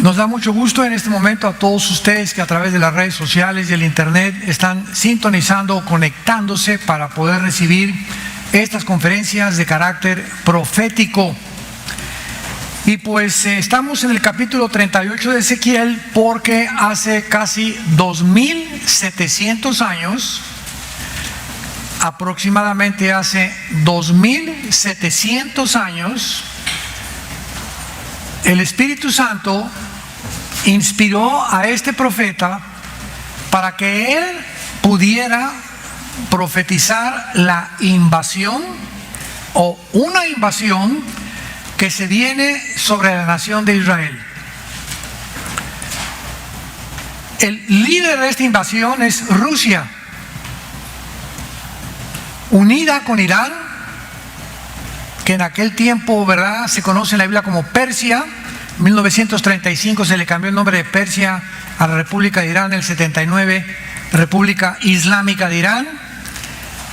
Nos da mucho gusto en este momento a todos ustedes que a través de las redes sociales y el internet están sintonizando, conectándose para poder recibir estas conferencias de carácter profético. Y pues estamos en el capítulo 38 de Ezequiel porque hace casi 2700 años, aproximadamente hace 2700 años, el Espíritu Santo inspiró a este profeta para que él pudiera profetizar la invasión o una invasión que se viene sobre la nación de Israel. El líder de esta invasión es Rusia, unida con Irán, que en aquel tiempo, ¿verdad?, se conoce en la Biblia como Persia. En 1935 se le cambió el nombre de Persia a la República de Irán, en el 79 República Islámica de Irán.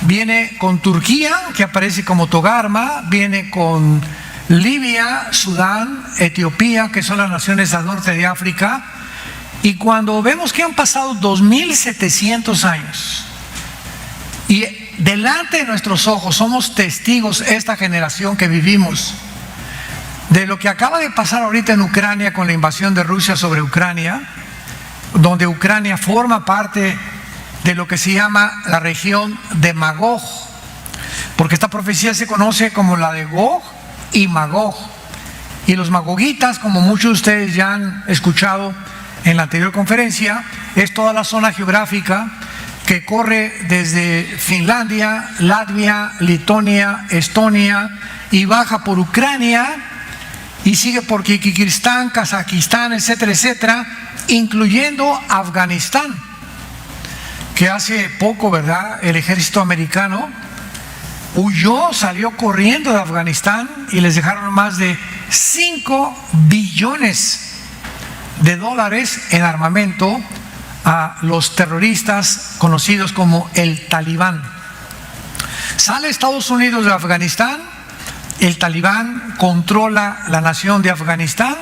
Viene con Turquía, que aparece como Togarma, viene con Libia, Sudán, Etiopía, que son las naciones al norte de África. Y cuando vemos que han pasado 2700 años y delante de nuestros ojos somos testigos, esta generación que vivimos, de lo que acaba de pasar ahorita en Ucrania con la invasión de Rusia sobre Ucrania, donde Ucrania forma parte de lo que se llama la región de Magog, porque esta profecía se conoce como la de Gog y Magog. Y los magogitas, como muchos de ustedes ya han escuchado en la anterior conferencia, es toda la zona geográfica que corre desde Finlandia, Latvia, Letonia, Estonia y baja por Ucrania y sigue por Kirguistán, Kazajistán, etcétera, etcétera, incluyendo Afganistán, que hace poco, ¿verdad?, el ejército americano huyó, salió corriendo de Afganistán y les dejaron más de 5 billones de dólares en armamento a los terroristas conocidos como el Talibán. Sale Estados Unidos de Afganistán, el Talibán controla la nación de Afganistán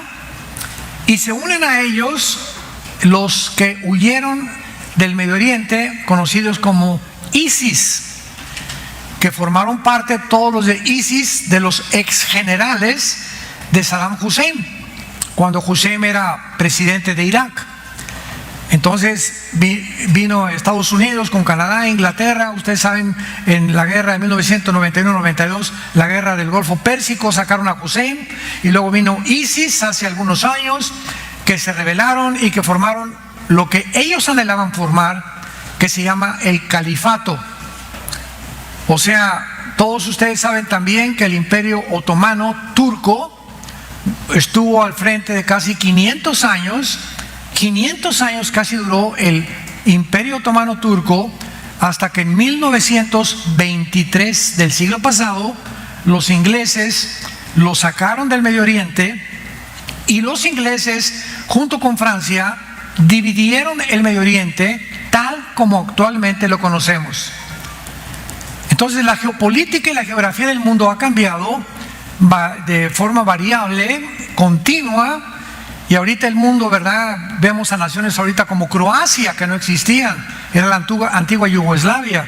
y se unen a ellos los que huyeron del Medio Oriente, conocidos como ISIS, que formaron parte todos los de ISIS de los ex generales de Saddam Hussein, cuando Hussein era presidente de Irak. Entonces vino Estados Unidos con Canadá, Inglaterra, ustedes saben, en la guerra de 1991-92, la guerra del Golfo Pérsico, sacaron a Hussein, y luego vino ISIS hace algunos años, que se rebelaron y que formaron lo que ellos anhelaban formar, que se llama el califato. O sea, todos ustedes saben también que el Imperio Otomano turco estuvo al frente de casi 500 años. 500 años casi duró el Imperio Otomano turco, hasta que en 1923 del siglo pasado los ingleses lo sacaron del Medio Oriente y los ingleses junto con Francia dividieron el Medio Oriente tal como actualmente lo conocemos. Entonces la geopolítica y la geografía del mundo ha cambiado de forma variable, continua. Y ahorita el mundo, ¿verdad?, vemos a naciones ahorita como Croacia, que no existían, era la antigua Yugoslavia.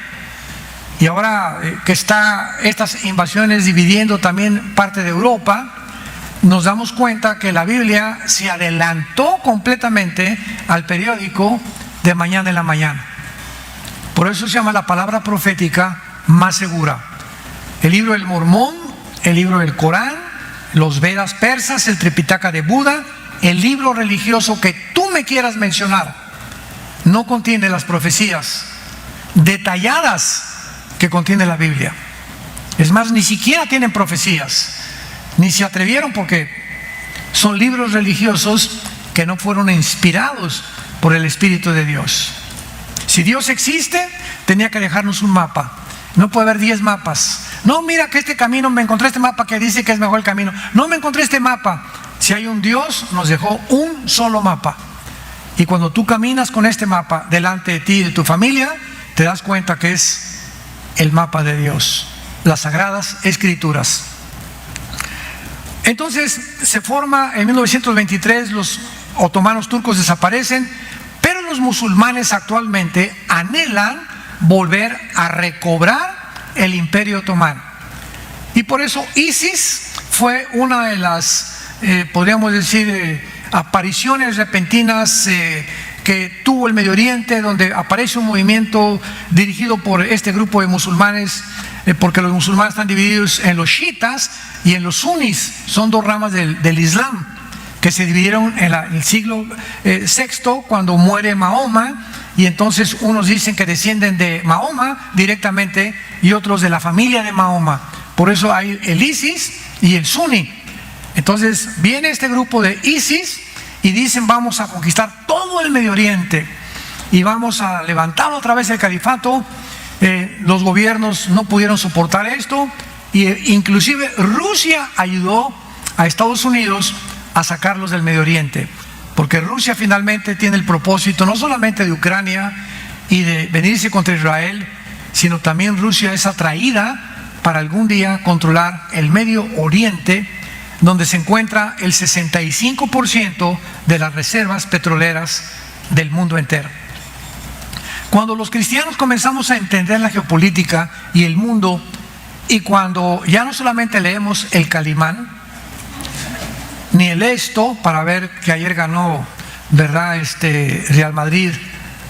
Y ahora que está estas invasiones dividiendo también parte de Europa, nos damos cuenta que la Biblia se adelantó completamente al periódico de mañana en la mañana. Por eso se llama la palabra profética más segura. El libro del Mormón, el libro del Corán, los Vedas persas, el Tripitaka de Buda, el libro religioso que tú me quieras mencionar, no contiene las profecías detalladas que contiene la Biblia. Es más, ni siquiera tienen profecías, ni se atrevieron, porque son libros religiosos que no fueron inspirados por el Espíritu de Dios. Si Dios existe, tenía que dejarnos un mapa. No puede haber 10 mapas. No, mira que este camino, me encontré este mapa que dice que es mejor el camino. No me encontré este mapa. Si hay un Dios, nos dejó un solo mapa. Y cuando tú caminas con este mapa delante de ti y de tu familia, te das cuenta que es el mapa de Dios, las Sagradas Escrituras. Entonces se forma en 1923 otomanos turcos desaparecen, pero los musulmanes actualmente anhelan volver a recobrar el imperio otomano. Y por eso ISIS fue una de las, podríamos decir, apariciones repentinas que tuvo el Medio Oriente, donde aparece un movimiento dirigido por este grupo de musulmanes, porque los musulmanes están divididos en los chiitas y en los sunnis. Son dos ramas del Islam que se dividieron en el siglo VI, cuando muere Mahoma, y entonces unos dicen que descienden de Mahoma directamente y otros de la familia de Mahoma. Por eso hay el ISIS y el suní. Entonces viene este grupo de ISIS y dicen: vamos a conquistar todo el Medio Oriente y vamos a levantar otra vez el califato. Los gobiernos no pudieron soportar esto, y inclusive Rusia ayudó a Estados Unidos a sacarlos del Medio Oriente, porque Rusia finalmente tiene el propósito no solamente de Ucrania y de venirse contra Israel, sino también Rusia es atraída para algún día controlar el Medio Oriente, donde se encuentra el 65% de las reservas petroleras del mundo entero. Cuando los cristianos comenzamos a entender la geopolítica y el mundo, y cuando ya no solamente leemos el Calimán, ni el Esto, para ver que ayer ganó, ¿verdad?, Real Madrid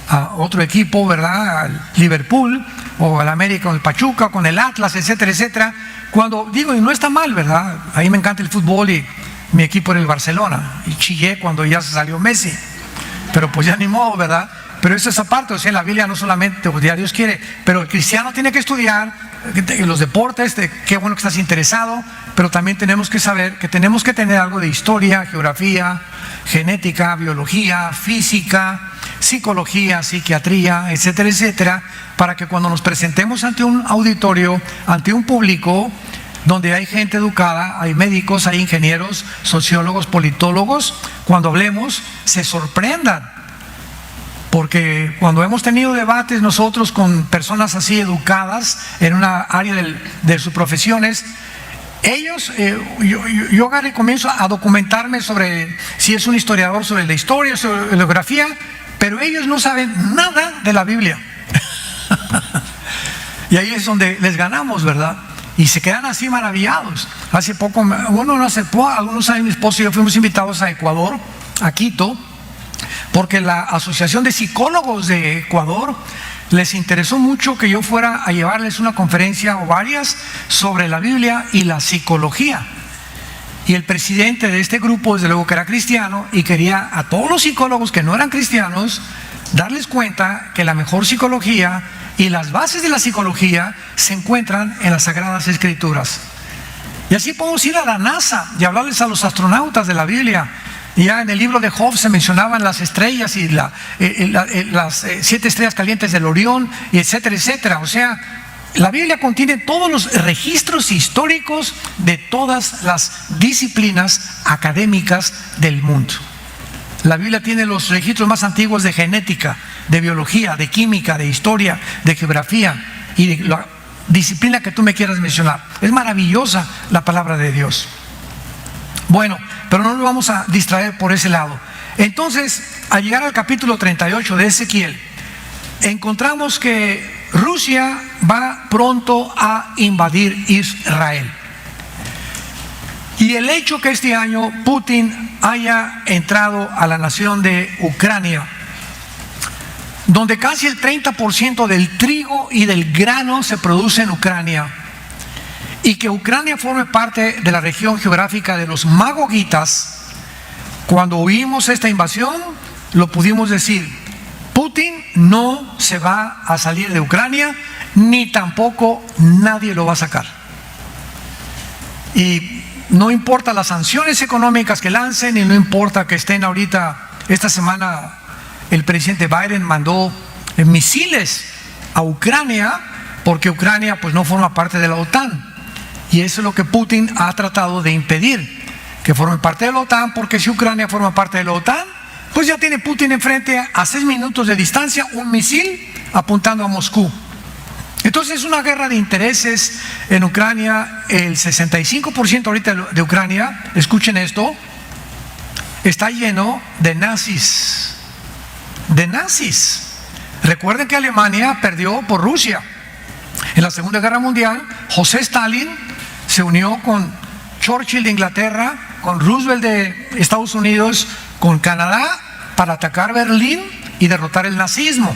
a otro equipo, ¿verdad?, al Liverpool, o al América, o el Pachuca, con el Atlas, etcétera, etcétera. Cuando digo, y no está mal, ¿verdad?, a mí me encanta el fútbol y mi equipo era el Barcelona, y chillé cuando ya se salió Messi, pero pues ya ni modo, ¿verdad? Pero eso es aparte. O sea, la Biblia no solamente, pues, ya Dios quiere, pero el cristiano tiene que estudiar los deportes, qué bueno que estás interesado, pero también tenemos que saber que tenemos que tener algo de historia, geografía, genética, biología, física, psicología, psiquiatría, etcétera, etcétera, para que cuando nos presentemos ante un auditorio, ante un público donde hay gente educada, hay médicos, hay ingenieros, sociólogos, politólogos, cuando hablemos se sorprendan. Porque cuando hemos tenido debates nosotros con personas así educadas en una área de sus profesiones, ellos, yo agarro y comienzo a documentarme sobre, si es un historiador, sobre la historia, sobre la geografía, pero ellos no saben nada de la Biblia. Y ahí es donde les ganamos, ¿verdad? Y se quedan así maravillados. Hace poco, algunos años mi esposo y yo fuimos invitados a Ecuador, a Quito, porque la Asociación de Psicólogos de Ecuador les interesó mucho que yo fuera a llevarles una conferencia o varias sobre la Biblia y la psicología. Y el presidente de este grupo, desde luego que era cristiano, y quería a todos los psicólogos que no eran cristianos darles cuenta que la mejor psicología y las bases de la psicología se encuentran en las Sagradas Escrituras. Y así podemos ir a la NASA y hablarles a los astronautas de la Biblia. Ya en el libro de Job se mencionaban las estrellas y las 7 estrellas calientes del Orión, y etcétera, etcétera. O sea, la Biblia contiene todos los registros históricos de todas las disciplinas académicas del mundo. La Biblia tiene los registros más antiguos de genética, de biología, de química, de historia, de geografía y de la disciplina que tú me quieras mencionar. Es maravillosa la palabra de Dios. Bueno, pero no nos vamos a distraer por ese lado. Entonces, al llegar al capítulo 38 de Ezequiel, encontramos que Rusia va pronto a invadir Israel. Y el hecho que este año Putin haya entrado a la nación de Ucrania, donde casi el 30% del trigo y del grano se produce en Ucrania, y que Ucrania forme parte de la región geográfica de los magogitas, cuando oímos esta invasión, lo pudimos decir: Putin no se va a salir de Ucrania, ni tampoco nadie lo va a sacar. Y no importa las sanciones económicas que lancen, y no importa que estén ahorita, esta semana el presidente Biden mandó misiles a Ucrania, porque Ucrania pues no forma parte de la OTAN. Y eso es lo que Putin ha tratado de impedir, que forme parte de la OTAN, porque si Ucrania forma parte de la OTAN, pues ya tiene Putin enfrente, a 6 minutos de distancia, un misil apuntando a Moscú. Entonces es una guerra de intereses en Ucrania. El 65% ahorita de Ucrania, escuchen esto, está lleno de nazis. De nazis. Recuerden que Alemania perdió por Rusia. En la Segunda Guerra Mundial, José Stalin se unió con Churchill de Inglaterra, con Roosevelt de Estados Unidos, con Canadá, para atacar Berlín y derrotar el nazismo.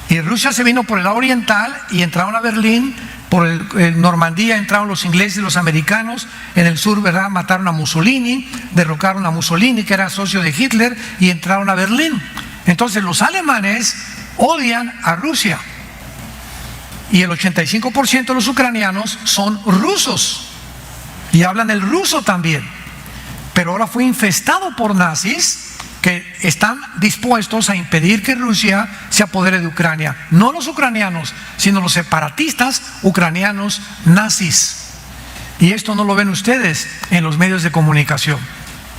Y Rusia se vino por el lado oriental y entraron a Berlín. Por el Normandía entraron los ingleses y los americanos. En el sur, ¿verdad?, mataron a Mussolini, derrocaron a Mussolini, que era socio de Hitler, y entraron a Berlín. Entonces los alemanes odian a Rusia. Y el 85% de los ucranianos son rusos. Y hablan el ruso también. Pero ahora fue infestado por nazis que están dispuestos a impedir que Rusia se apodere de Ucrania. No los ucranianos, sino los separatistas ucranianos nazis. Y esto no lo ven ustedes en los medios de comunicación,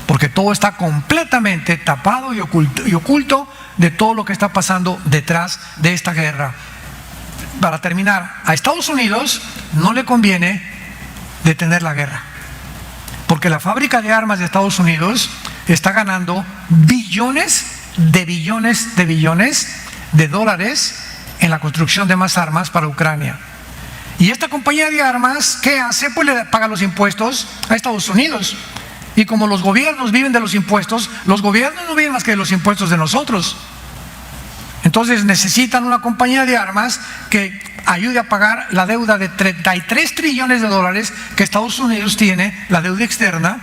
porque todo está completamente tapado y oculto de todo lo que está pasando detrás de esta guerra. Para terminar, a Estados Unidos no le conviene detener la guerra, porque la fábrica de armas de Estados Unidos está ganando billones de dólares en la construcción de más armas para Ucrania. Y esta compañía de armas, ¿qué hace? Pues le paga los impuestos a Estados Unidos. Y como los gobiernos viven de los impuestos, los gobiernos no viven más que de los impuestos de nosotros. Entonces necesitan una compañía de armas que ayude a pagar la deuda de 33 trillones de dólares que Estados Unidos tiene, la deuda externa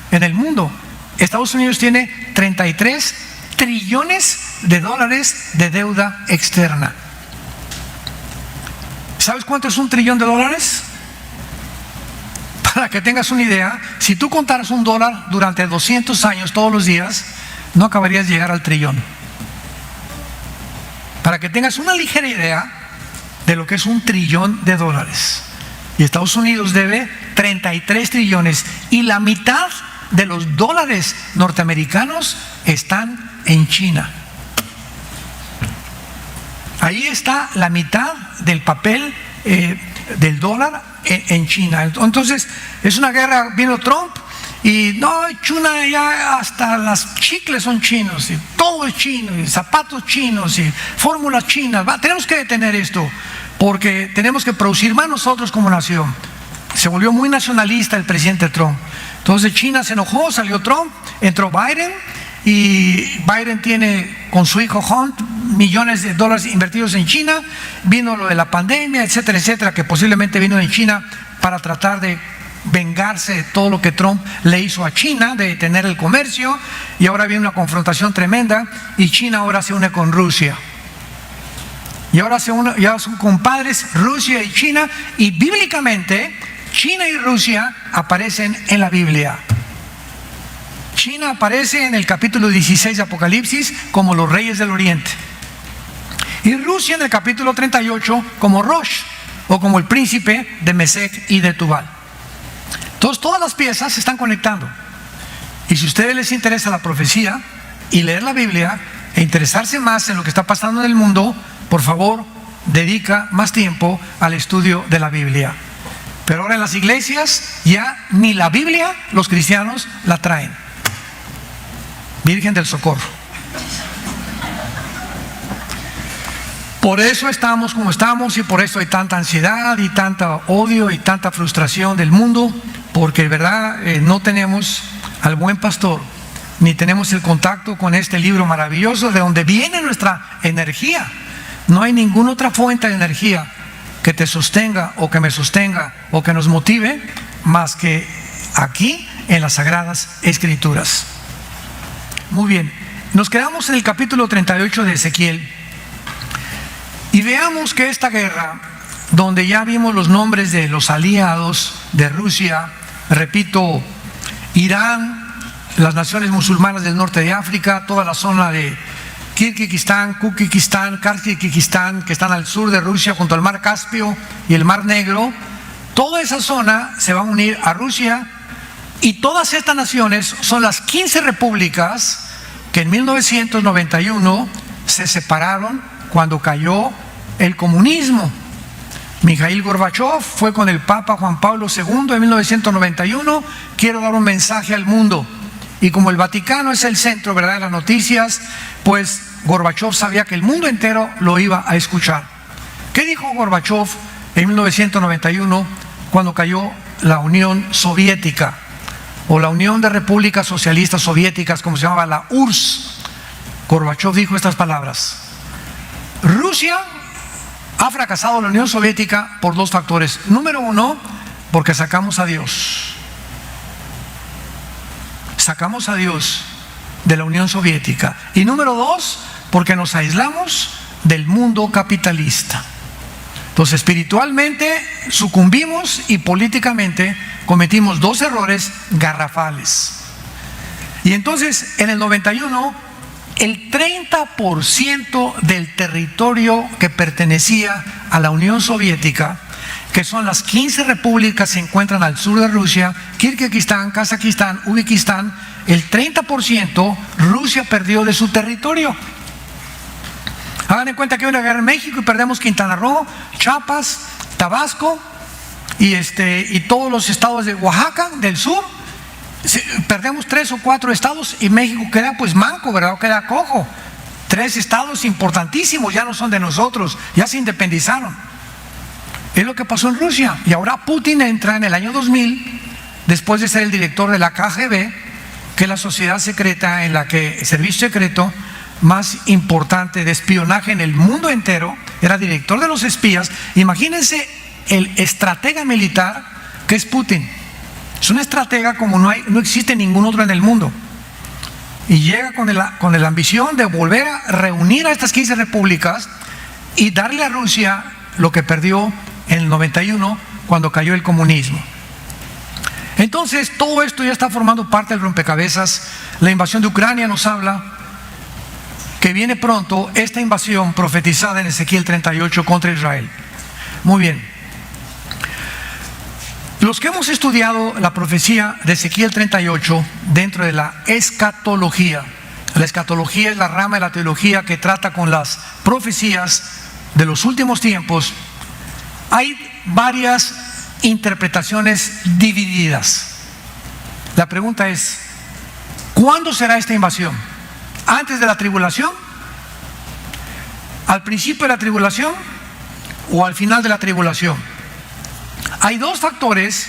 en el mundo. Estados Unidos tiene 33 trillones de dólares de deuda externa. ¿Sabes cuánto es $1 trillón? Para que tengas una idea, si tú contaras $1 durante 200 años todos los días, no acabarías de llegar al trillón. Para que tengas una ligera idea de lo que es $1 trillón. Y Estados Unidos debe 33 trillones. Y la mitad de los dólares norteamericanos están en China. Ahí está la mitad del papel del dólar en China. Entonces es una guerra. Vino Trump y no, China ya hasta las chicles son chinos, y todo es chino, y zapatos chinos, y fórmulas chinas. Tenemos que detener esto, porque tenemos que producir más nosotros como nación. Se volvió muy nacionalista el presidente Trump. Entonces China se enojó, salió Trump, entró Biden, y Biden tiene con su hijo Hunt millones de dólares invertidos en China. Vino lo de la pandemia, etcétera, etcétera, que posiblemente vino en China para tratar de vengarse de todo lo que Trump le hizo a China, de detener el comercio. Y ahora viene una confrontación tremenda, y China ahora se une con Rusia. Y ahora ya son compadres Rusia y China, y bíblicamente China y Rusia aparecen en la Biblia. China aparece en el capítulo 16 de Apocalipsis como los reyes del Oriente, y Rusia en el capítulo 38 como Rosh, o como el príncipe de Mesec y de Tubal. Entonces todas las piezas se están conectando. Y si a ustedes les interesa la profecía y leer la Biblia e interesarse más en lo que está pasando en el mundo, por favor, dedica más tiempo al estudio de la Biblia. Pero ahora en las iglesias ya ni la Biblia los cristianos la traen. Virgen del Socorro. Por eso estamos como estamos, y por eso hay tanta ansiedad y tanto odio y tanta frustración del mundo, porque verdad no tenemos al buen pastor, ni tenemos el contacto con este libro maravilloso de donde viene nuestra energía. No hay ninguna otra fuente de energía que te sostenga o que me sostenga o que nos motive más que aquí en las Sagradas Escrituras. Muy bien, nos quedamos en el capítulo 38 de Ezequiel y veamos que esta guerra, donde ya vimos los nombres de los aliados de Rusia, repito, Irán, las naciones musulmanas del norte de África, toda la zona de Kirguistán, Kukikistán, Kazajistán, que están al sur de Rusia junto al mar Caspio y el mar Negro, toda esa zona se va a unir a Rusia. Y todas estas naciones son las 15 repúblicas que en 1991 se separaron cuando cayó el comunismo. Mikhail Gorbachev fue con el Papa Juan Pablo II en 1991. Quiero dar un mensaje al mundo. Y como el Vaticano es el centro, ¿verdad?, de las noticias, pues Gorbachov sabía que el mundo entero lo iba a escuchar. ¿Qué dijo Gorbachov en 1991 cuando cayó la Unión Soviética, o la Unión de Repúblicas Socialistas Soviéticas, como se llamaba, la URSS? Gorbachov dijo estas palabras: Rusia ha fracasado en la Unión Soviética por dos factores. Número uno, porque sacamos a Dios. Sacamos a Dios de la Unión Soviética. Y número dos, porque nos aislamos del mundo capitalista. Entonces, espiritualmente sucumbimos y políticamente cometimos dos errores garrafales. Y entonces, en el 91, el 30% del territorio que pertenecía a la Unión Soviética, que son las 15 repúblicas que se encuentran al sur de Rusia, Kirguistán, Kazajistán, Uzbekistán, el 30% Rusia perdió de su territorio. Hagan en cuenta que hay una guerra en México y perdemos Quintana Roo, Chiapas, Tabasco y todos los estados de Oaxaca del sur. Perdemos 3 o 4 estados y México queda pues manco, ¿verdad? Queda cojo. 3 estados importantísimos ya no son de nosotros, ya se independizaron. Es lo que pasó en Rusia. Y ahora Putin entra en el año 2000, después de ser el director de la KGB, que es la sociedad secreta en la que el servicio secreto más importante de espionaje en el mundo entero, era director de los espías. Imagínense el estratega militar que es Putin. Es un estratega como no existe ningún otro en el mundo. Y llega con la ambición de volver a reunir a estas 15 repúblicas y darle a Rusia lo que perdió en el 91 cuando cayó el comunismo. Entonces, todo esto ya está formando parte del rompecabezas. La invasión de Ucrania nos habla que viene pronto esta invasión profetizada en Ezequiel 38 contra Israel. Muy bien. Los que hemos estudiado la profecía de Ezequiel 38 dentro de la escatología es la rama de la teología que trata con las profecías de los últimos tiempos, hay varias interpretaciones divididas. La pregunta es: ¿cuándo será esta invasión? ¿Antes de la tribulación? ¿Al principio de la tribulación? ¿O al final de la tribulación? Hay dos factores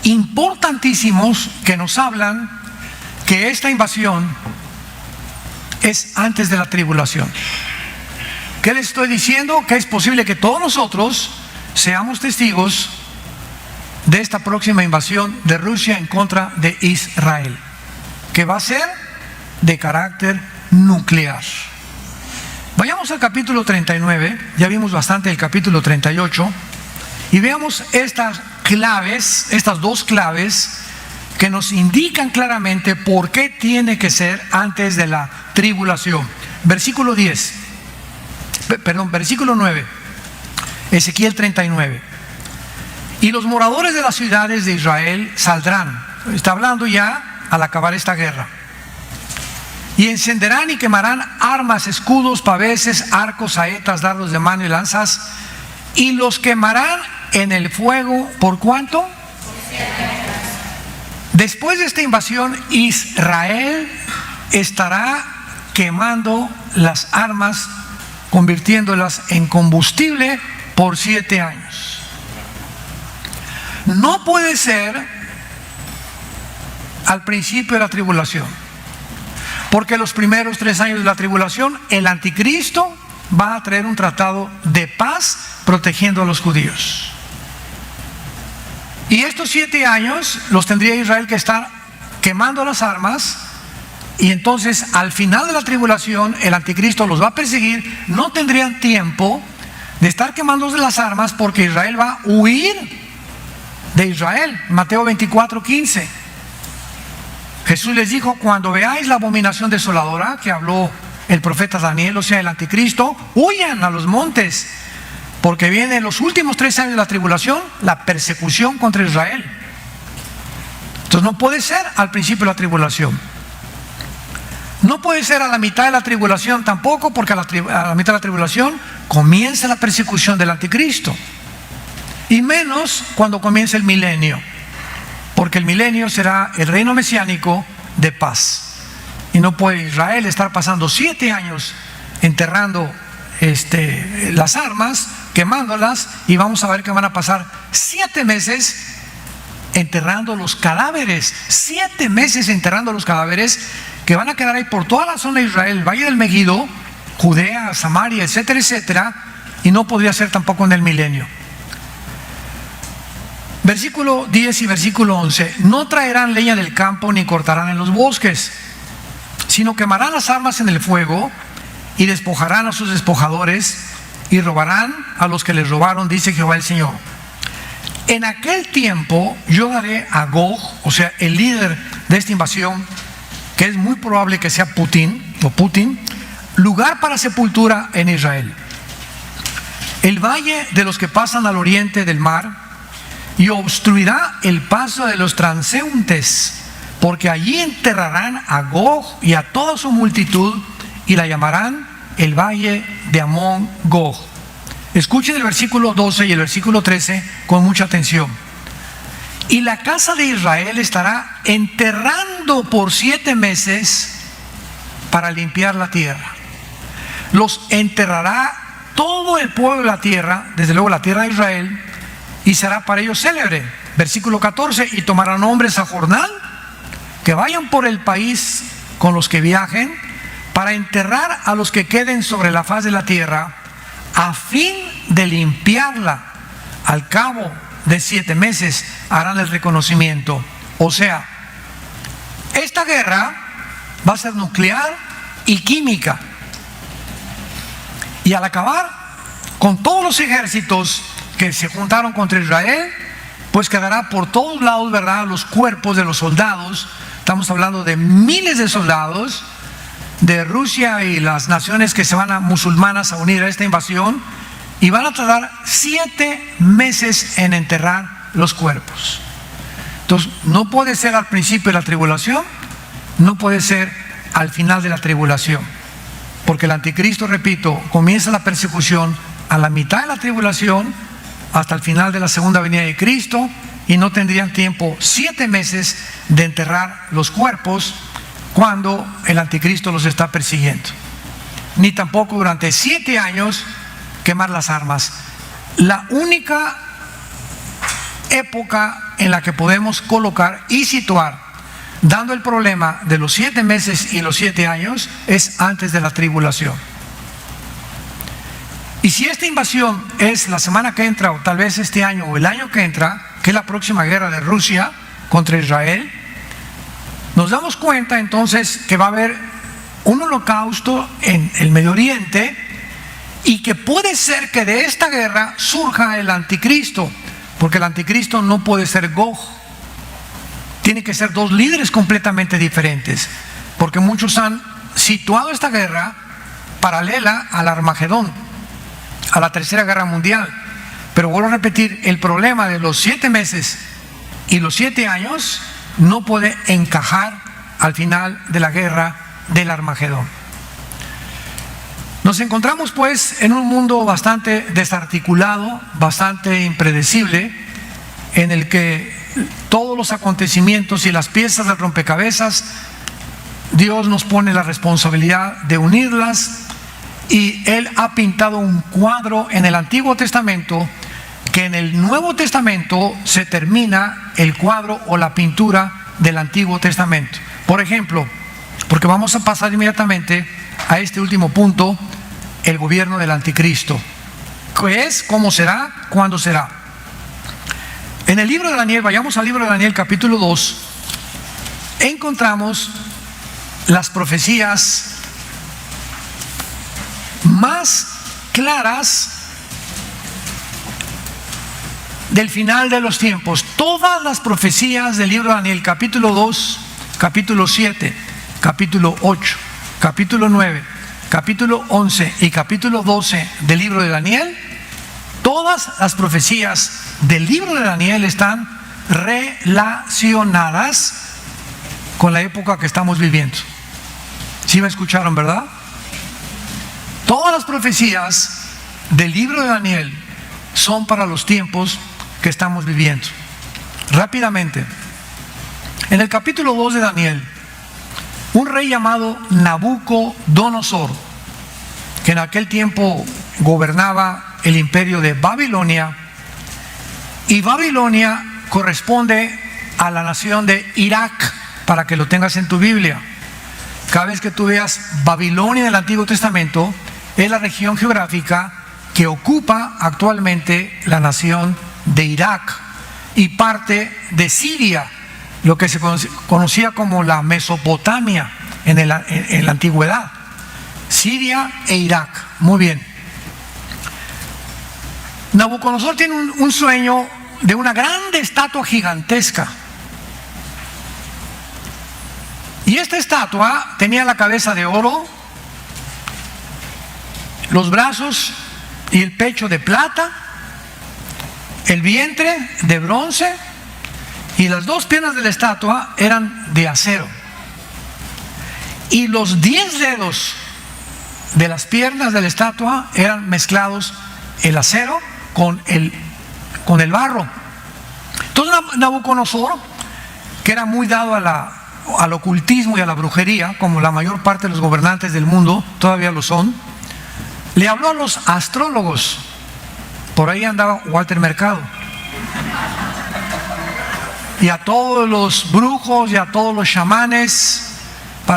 importantísimos que nos hablan que esta invasión es antes de la tribulación. ¿Qué les estoy diciendo? Que es posible que todos nosotros seamos testigos de esta próxima invasión de Rusia en contra de Israel, que va a ser de carácter nuclear. Vayamos al capítulo 39, ya vimos bastante el capítulo 38, y veamos estas claves, estas dos claves que nos indican claramente por qué tiene que ser antes de la tribulación. Versículo 9, Ezequiel 39. Y los moradores de las ciudades de Israel saldrán, está hablando ya al acabar esta guerra, y encenderán y quemarán armas, escudos, paveses, arcos, saetas, dardos de mano y lanzas, y los quemarán en el fuego. ¿Por cuánto? Después de esta invasión, Israel estará quemando las armas, convirtiéndolas en combustible por 7 años. No puede ser al principio de la tribulación, porque los primeros 3 años de la tribulación el anticristo va a traer un tratado de paz protegiendo a los judíos. Y estos 7 años los tendría Israel que estar quemando las armas, y entonces al final de la tribulación el anticristo los va a perseguir. No tendrían tiempo de estar quemando las armas porque Israel va a huir de Israel. Mateo 24:15. Jesús les dijo: cuando veáis la abominación desoladora que habló el profeta Daniel, o sea, el anticristo, huyan a los montes, porque vienen los últimos 3 años de la tribulación, la persecución contra Israel. Entonces no puede ser al principio de la tribulación. No puede ser a la mitad de la tribulación tampoco, porque a la mitad de la tribulación comienza la persecución del anticristo. Y menos cuando comience el milenio, porque el milenio será el reino mesiánico de paz. Y no puede Israel estar pasando 7 años enterrando las armas, quemándolas, y vamos a ver que van a pasar 7 meses enterrando los cadáveres. 7 meses enterrando los cadáveres que van a quedar ahí por toda la zona de Israel, el Valle del Megido, Judea, Samaria, etcétera, etcétera, y no podría ser tampoco en el milenio. Versículo 10 y versículo 11: no traerán leña del campo ni cortarán en los bosques, sino quemarán las armas en el fuego y despojarán a sus despojadores y robarán a los que les robaron, dice Jehová el Señor. En aquel tiempo yo daré a Gog, o sea, el líder de esta invasión, que es muy probable que sea Putin, lugar para sepultura en Israel. El valle de los que pasan al oriente del mar, y obstruirá el paso de los transeúntes, porque allí enterrarán a Gog y a toda su multitud, y la llamarán el valle de Amón Gog. Escuchen el versículo 12 y el versículo 13 con mucha atención. Y la casa de Israel estará enterrando por 7 meses para limpiar la tierra. Los enterrará todo el pueblo de la tierra, desde luego la tierra de Israel, y será para ellos célebre. Versículo 14: y tomarán hombres a jornal que vayan por el país con los que viajen, para enterrar a los que queden sobre la faz de la tierra, a fin de limpiarla. Al cabo de 7 meses harán el reconocimiento. O sea, esta guerra va a ser nuclear y química, y al acabar con todos los ejércitos que se juntaron contra Israel, pues quedará por todos lados, ¿verdad?, los cuerpos de los soldados. Estamos hablando de miles de soldados de Rusia y las naciones que se van a musulmanas a unir a esta invasión, y van a tardar 7 meses en enterrar los cuerpos. Entonces, no puede ser al principio de la tribulación, no puede ser al final de la tribulación, porque el anticristo, repito, comienza la persecución a la mitad de la tribulación hasta el final de la segunda venida de Cristo, y no tendrían tiempo 7 meses de enterrar los cuerpos cuando el anticristo los está persiguiendo, ni tampoco durante 7 años quemar las armas. La única época en la que podemos colocar y situar, dando el problema de los 7 meses y los 7 años, es antes de la tribulación. Y si esta invasión es la semana que entra, o tal vez este año o el año que entra, que es la próxima guerra de Rusia contra Israel, nos damos cuenta entonces que va a haber un holocausto en el Medio Oriente, y que puede ser que de esta guerra surja el anticristo, porque el anticristo no puede ser Gog. Tiene que ser 2 líderes completamente diferentes, porque muchos han situado esta guerra paralela al Armagedón, a la tercera guerra mundial. Pero vuelvo a repetir, el problema de los 7 meses y los 7 años no puede encajar al final de la guerra del Armagedón. Nos encontramos pues en un mundo bastante desarticulado, bastante impredecible, en el que todos los acontecimientos y las piezas del rompecabezas, Dios nos pone la responsabilidad de unirlas, y Él ha pintado un cuadro en el Antiguo Testamento, que en el Nuevo Testamento se termina el cuadro o la pintura del Antiguo Testamento. Por ejemplo, porque vamos a pasar inmediatamente a este último punto, el gobierno del anticristo. ¿Qué es? ¿Cómo será? ¿Cuándo será? En el libro de Daniel, vayamos al libro de Daniel capítulo 2, encontramos las profecías más claras del final de los tiempos. Todas las profecías del libro de Daniel, capítulo 2, capítulo 7, capítulo 8, capítulo 9, capítulo 11 y capítulo 12 del libro de Daniel, todas las profecías del libro de Daniel están relacionadas con la época que estamos viviendo. ¿Sí me escucharon, verdad? Todas las profecías del libro de Daniel son para los tiempos que estamos viviendo. Rápidamente, en el capítulo 2 de Daniel, un rey llamado Nabucodonosor, que en aquel tiempo gobernaba el imperio de Babilonia, y Babilonia corresponde a la nación de Irak, para que lo tengas en tu Biblia. Cada vez que tú veas Babilonia en el Antiguo Testamento, es la región geográfica que ocupa actualmente la nación de Irak y parte de Siria, lo que se conocía como la Mesopotamia en la antigüedad. Siria e Irak. Muy bien. Nabucodonosor tiene un sueño de una grande estatua gigantesca. Y esta estatua tenía la cabeza de oro, los brazos y el pecho de plata, el vientre de bronce, y las dos piernas de la estatua eran de acero. Y los 10 dedos de las piernas de la estatua eran mezclados el acero con el barro. Entonces Nabucodonosor, que era muy dado al ocultismo y a la brujería, como la mayor parte de los gobernantes del mundo todavía lo son, le habló a los astrólogos. Por ahí andaba Walter Mercado, y a todos los brujos y a todos los chamanes,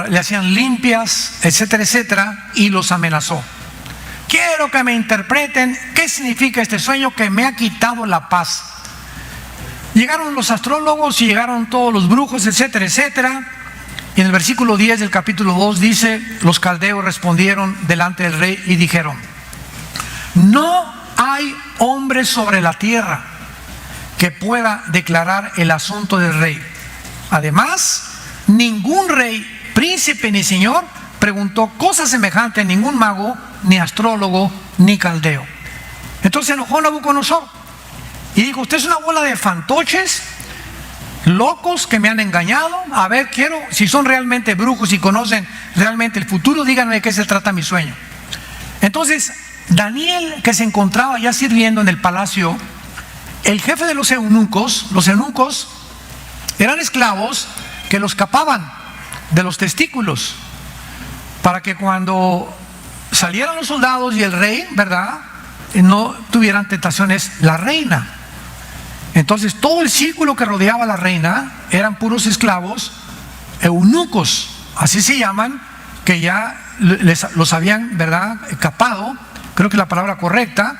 le hacían limpias, etcétera, etcétera, y los amenazó. Quiero que me interpreten qué significa este sueño que me ha quitado la paz. Llegaron los astrólogos y llegaron todos los brujos, etcétera, etcétera. Y en el versículo 10 del capítulo 2 dice: los caldeos respondieron delante del rey y dijeron: no hay hombre sobre la tierra que pueda declarar el asunto del rey. Además, ningún rey, príncipe ni señor preguntó cosa semejante a ningún mago, ni astrólogo, ni caldeo. Entonces se enojó Nabucodonosor y dijo: usted es una bola de fantoches, locos que me han engañado. A ver, quiero, si son realmente brujos y conocen realmente el futuro, díganme de qué se trata mi sueño. Entonces Daniel, que se encontraba ya sirviendo en el palacio, el jefe de los eunucos eran esclavos que los capaban de los testículos, para que cuando salieran los soldados y el rey, ¿verdad?, no tuvieran tentaciones la reina. Entonces todo el círculo que rodeaba a la reina eran puros esclavos, eunucos, así se llaman, que ya los habían, ¿verdad?, capado. Creo que es la palabra correcta,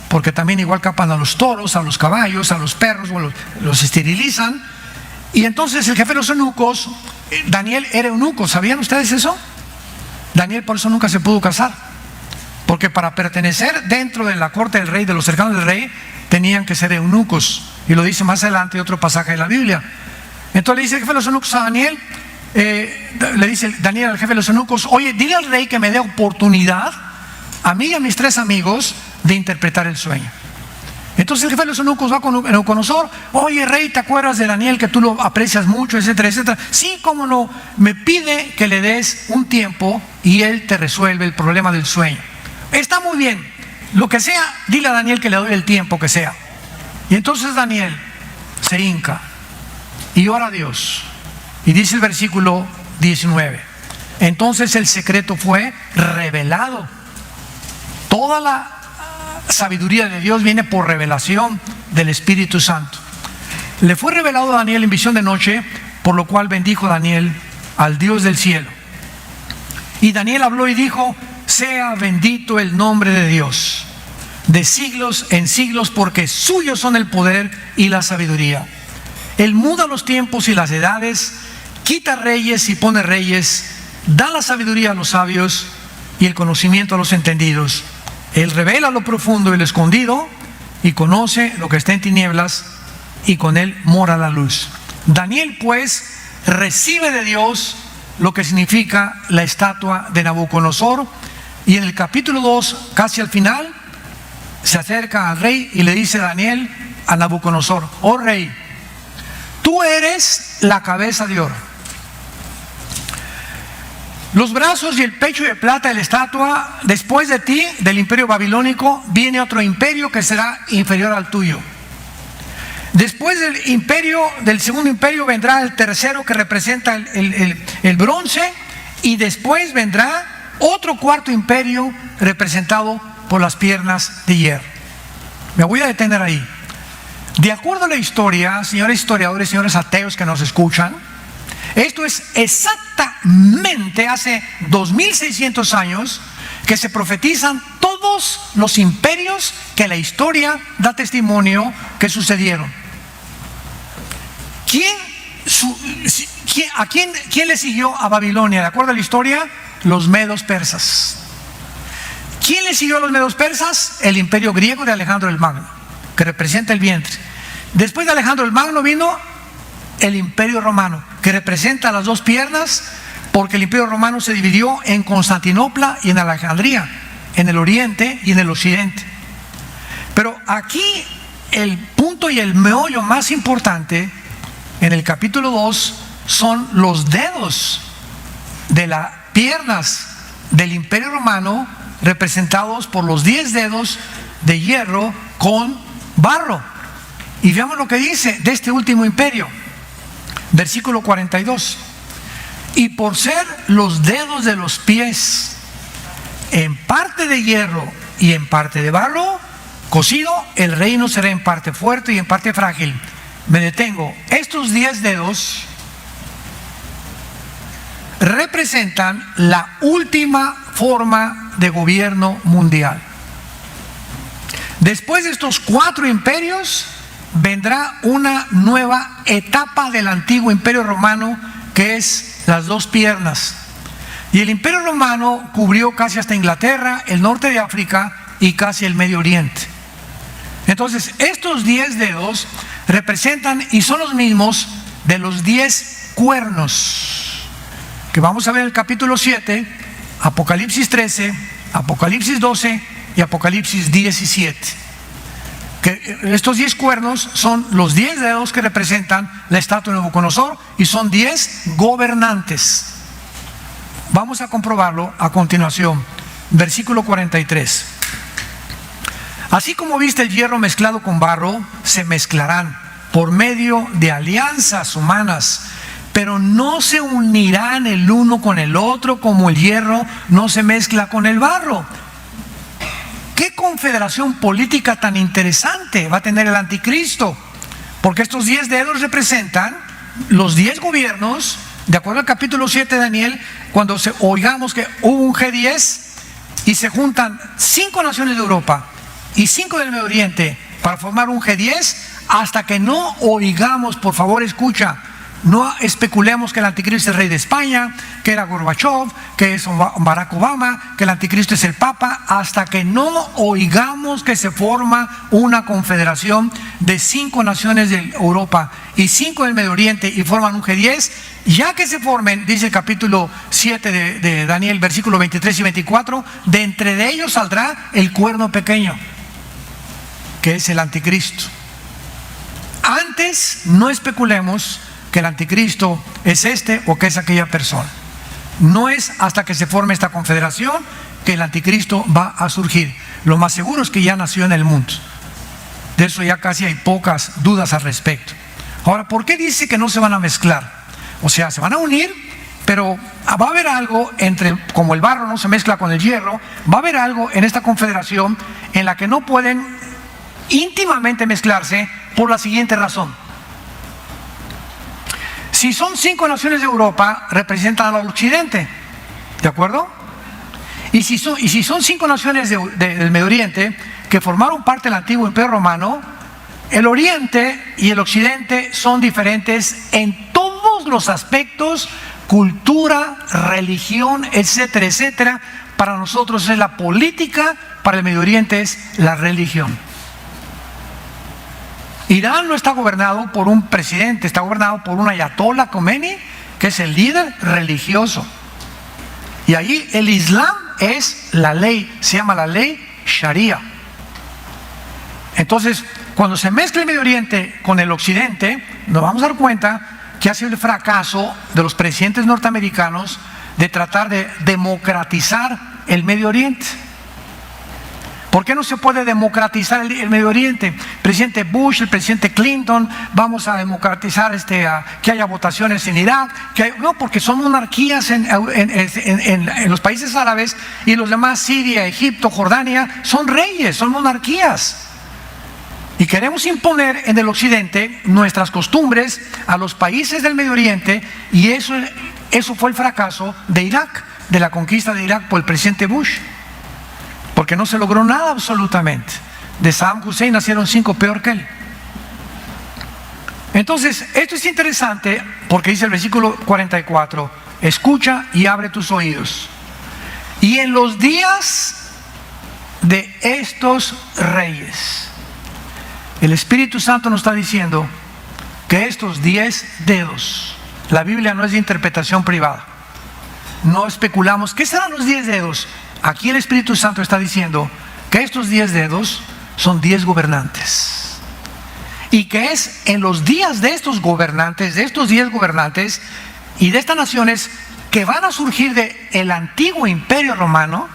porque también igual capan a los toros, a los caballos, a los perros, los esterilizan. Y entonces el jefe de los eunucos, Daniel era eunuco. ¿Sabían ustedes eso? Daniel por eso nunca se pudo casar, porque para pertenecer dentro de la corte del rey, de los cercanos del rey, tenían que ser eunucos. Y lo dice más adelante otro pasaje de la Biblia. Entonces le dice el jefe de los eunucos a Daniel, le dice Daniel al jefe de los eunucos: oye, dile al rey que me dé oportunidad a mí y a mis 3 amigos de interpretar el sueño. Entonces el jefe de los eunucos va con Nabucodonosor: oye, rey, ¿te acuerdas de Daniel, que tú lo aprecias mucho, etcétera, etcétera? Sí, cómo no. Me pide que le des un tiempo y él te resuelve el problema del sueño. Está muy bien, lo que sea, dile a Daniel que le doy el tiempo que sea. Y entonces Daniel se hinca y ora a Dios, y dice el versículo 19: entonces el secreto fue revelado. Toda la sabiduría de Dios viene por revelación del Espíritu Santo. Le fue revelado a Daniel en visión de noche, por lo cual bendijo Daniel al Dios del cielo. Y Daniel habló y dijo: sea bendito el nombre de Dios de siglos en siglos, porque suyos son el poder y la sabiduría. Él muda los tiempos y las edades, quita reyes y pone reyes, da la sabiduría a los sabios y el conocimiento a los entendidos. Él revela lo profundo y lo escondido, y conoce lo que está en tinieblas, y con él mora la luz. Daniel pues recibe de Dios lo que significa la estatua de Nabucodonosor, y en el capítulo 2, casi al final, se acerca al rey y le dice Daniel a Nabucodonosor: oh rey, tú eres la cabeza de oro, los brazos y el pecho de plata de la estatua. Después de ti, del imperio babilónico, viene otro imperio que será inferior al tuyo. Después del segundo imperio vendrá el tercero, que representa el bronce, y después vendrá otro cuarto imperio representado por las piernas de hierro. Me voy a detener ahí. De acuerdo a la historia, señores historiadores, señores ateos que nos escuchan, esto es exactamente hace 2600 años que se profetizan todos los imperios que la historia da testimonio que sucedieron. ¿Quién le siguió a Babilonia? De acuerdo a la historia, los medos persas. ¿Quién le siguió a los medos persas? El imperio griego de Alejandro el Magno, que representa el vientre. Después de Alejandro el Magno vino el imperio romano, que representa las dos piernas, porque el imperio romano se dividió en Constantinopla y en Alejandría, en el oriente y en el occidente. Pero aquí el punto y el meollo más importante en el capítulo 2 son los dedos de las piernas del imperio romano, representados por los 10 dedos de hierro con barro. Y veamos lo que dice de este último imperio, versículo 42. Y por ser los dedos de los pies en parte de hierro y en parte de barro cocido, el reino será en parte fuerte y en parte frágil. Me detengo. Estos 10 dedos representan la última forma de gobierno mundial. Después de estos 4 imperios vendrá una nueva etapa del antiguo imperio romano, que es las dos piernas. Y el imperio romano cubrió casi hasta Inglaterra, el norte de África y casi el Medio Oriente. Entonces, estos 10 dedos representan y son los mismos de los 10 cuernos, que vamos a ver en el capítulo 7, Apocalipsis 13, Apocalipsis 12 y Apocalipsis 17. Que estos 10 cuernos son los 10 dedos que representan la estatua de Nabucodonosor y son 10 gobernantes. Vamos a comprobarlo a continuación. Versículo 43. Así como viste el hierro mezclado con barro, se mezclarán por medio de alianzas humanas, pero no se unirán el uno con el otro como el hierro no se mezcla con el barro. ¿Qué confederación política tan interesante va a tener el anticristo? Porque estos 10 dedos representan los 10 gobiernos, de acuerdo al capítulo 7 de Daniel, cuando oigamos que hubo un G10 y se juntan 5 naciones de Europa y 5 del Medio Oriente para formar un G10, hasta que no oigamos, por favor escucha, no especulemos que el anticristo es rey de España, que era Gorbachev, que es Barack Obama, que el anticristo es el Papa, hasta que no oigamos que se forma una confederación de 5 naciones de Europa y 5 del Medio Oriente y forman un G10, ya que se formen, dice el capítulo 7 de Daniel, versículos 23 y 24, de entre ellos saldrá el cuerno pequeño, que es el anticristo. Antes no especulemos que el anticristo es este o que es aquella persona. No es hasta que se forme esta confederación que el anticristo va a surgir. Lo más seguro es que ya nació en el mundo. De eso ya casi hay pocas dudas al respecto. Ahora, ¿por qué dice que no se van a mezclar? O sea, se van a unir, pero va a haber algo entre, como el barro no se mezcla con el hierro, va a haber algo en esta confederación en la que no pueden íntimamente mezclarse por la siguiente razón. Si son 5 naciones de Europa, representan al occidente, ¿de acuerdo? Y si son 5 naciones del Medio Oriente, que formaron parte del antiguo imperio romano, el oriente y el occidente son diferentes en todos los aspectos, cultura, religión, etcétera, etcétera. Para nosotros es la política, para el Medio Oriente es la religión. Irán no está gobernado por un presidente, está gobernado por un ayatollah Khomeini, que es el líder religioso. Y allí el Islam es la ley, se llama la ley Sharia. Entonces, cuando se mezcla el Medio Oriente con el Occidente, nos vamos a dar cuenta que ha sido el fracaso de los presidentes norteamericanos de tratar de democratizar el Medio Oriente. ¿Por qué no se puede democratizar el Medio Oriente? El presidente Bush, el presidente Clinton, vamos a democratizar que haya votaciones en Irak. No, porque son monarquías en los países árabes, y los demás, Siria, Egipto, Jordania, son reyes, son monarquías. Y queremos imponer en el occidente nuestras costumbres a los países del Medio Oriente, y eso fue el fracaso de Irak, de la conquista de Irak por el presidente Bush. Porque no se logró nada absolutamente. De Saddam Hussein nacieron 5 peor que él. Entonces, esto es interesante porque dice el versículo 44, escucha y abre tus oídos. Y en los días de estos reyes, el Espíritu Santo nos está diciendo que estos 10 dedos, la Biblia no es de interpretación privada. No especulamos, ¿qué serán los 10 dedos? Aquí el Espíritu Santo está diciendo que estos 10 dedos son 10 gobernantes. Y que es en los días de estos gobernantes, de estos 10 gobernantes y de estas naciones que van a surgir del antiguo imperio romano,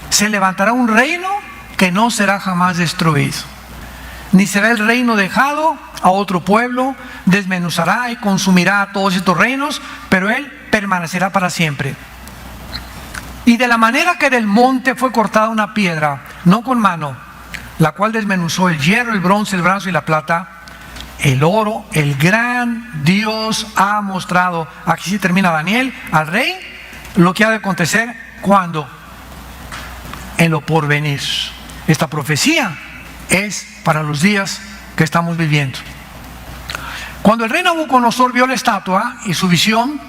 se levantará un reino que no será jamás destruido. Ni será el reino dejado a otro pueblo, desmenuzará y consumirá a todos estos reinos, pero él permanecerá para siempre. Y de la manera que del monte fue cortada una piedra, no con mano, la cual desmenuzó el hierro, el bronce, el bronce y la plata, el oro, el gran Dios ha mostrado, aquí sí termina Daniel, al rey, lo que ha de acontecer cuando, en lo porvenir. Esta profecía es para los días que estamos viviendo. Cuando el rey Nabucodonosor vio la estatua y su visión,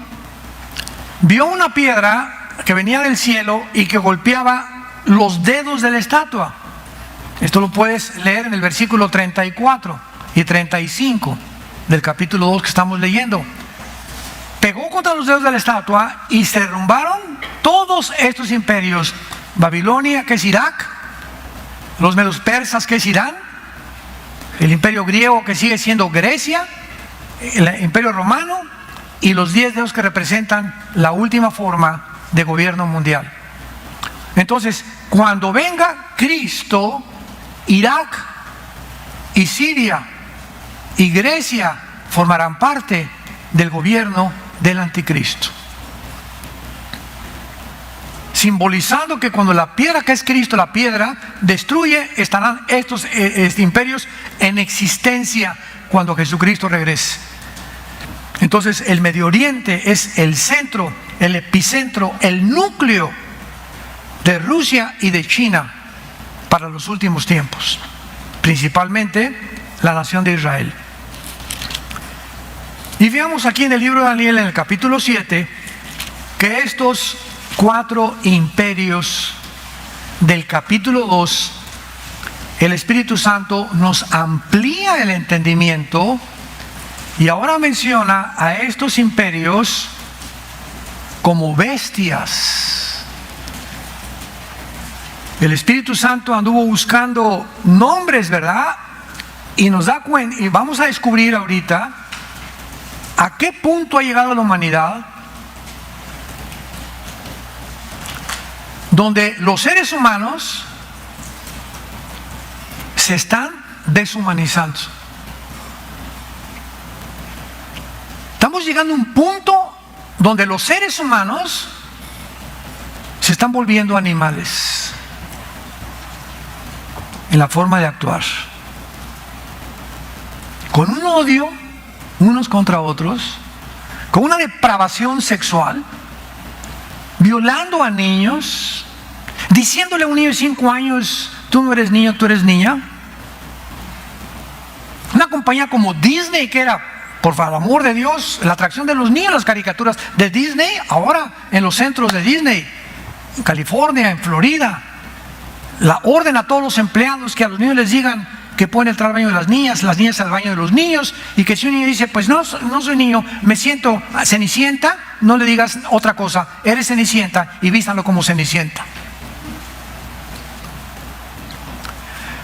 vio una piedra que venía del cielo y que golpeaba los dedos de la estatua. Esto lo puedes leer en el versículo 34 y 35 del capítulo 2 que estamos leyendo. Pegó contra los dedos de la estatua y se derrumbaron todos estos imperios: Babilonia, que es Irak, los medos persas, que es Irán, el imperio griego, que sigue siendo Grecia, el imperio romano, y los 10 dedos que representan la última forma de gobierno mundial. Entonces, cuando venga Cristo, Irak y Siria y Grecia formarán parte del gobierno del anticristo, simbolizando que cuando la piedra, que es Cristo, la piedra destruye, estarán estos imperios en existencia cuando Jesucristo regrese. Entonces el Medio Oriente es el centro, el epicentro, el núcleo de Rusia y de China para los últimos tiempos, principalmente la nación de Israel. Y veamos aquí en el libro de Daniel, en el capítulo 7, que estos 4 imperios del capítulo 2, el Espíritu Santo nos amplía el entendimiento y ahora menciona a estos imperios como bestias. El Espíritu Santo anduvo buscando nombres, ¿verdad? Y nos da cuenta, y vamos a descubrir ahorita a qué punto ha llegado la humanidad, donde los seres humanos se están deshumanizando. Estamos llegando a un punto donde los seres humanos se están volviendo animales en la forma de actuar, con un odio unos contra otros, con una depravación sexual, violando a niños, diciéndole a un niño de 5 años: tú no eres niño, tú eres niña. Una compañía como Disney, que era, por amor de Dios, la atracción de los niños, las caricaturas de Disney, ahora en los centros de Disney, en California, en Florida, la orden a todos los empleados que a los niños les digan que pueden entrar al baño de las niñas al baño de los niños, y que si un niño dice: pues no soy niño, me siento cenicienta, no le digas otra cosa, eres cenicienta, y vístanlo como cenicienta.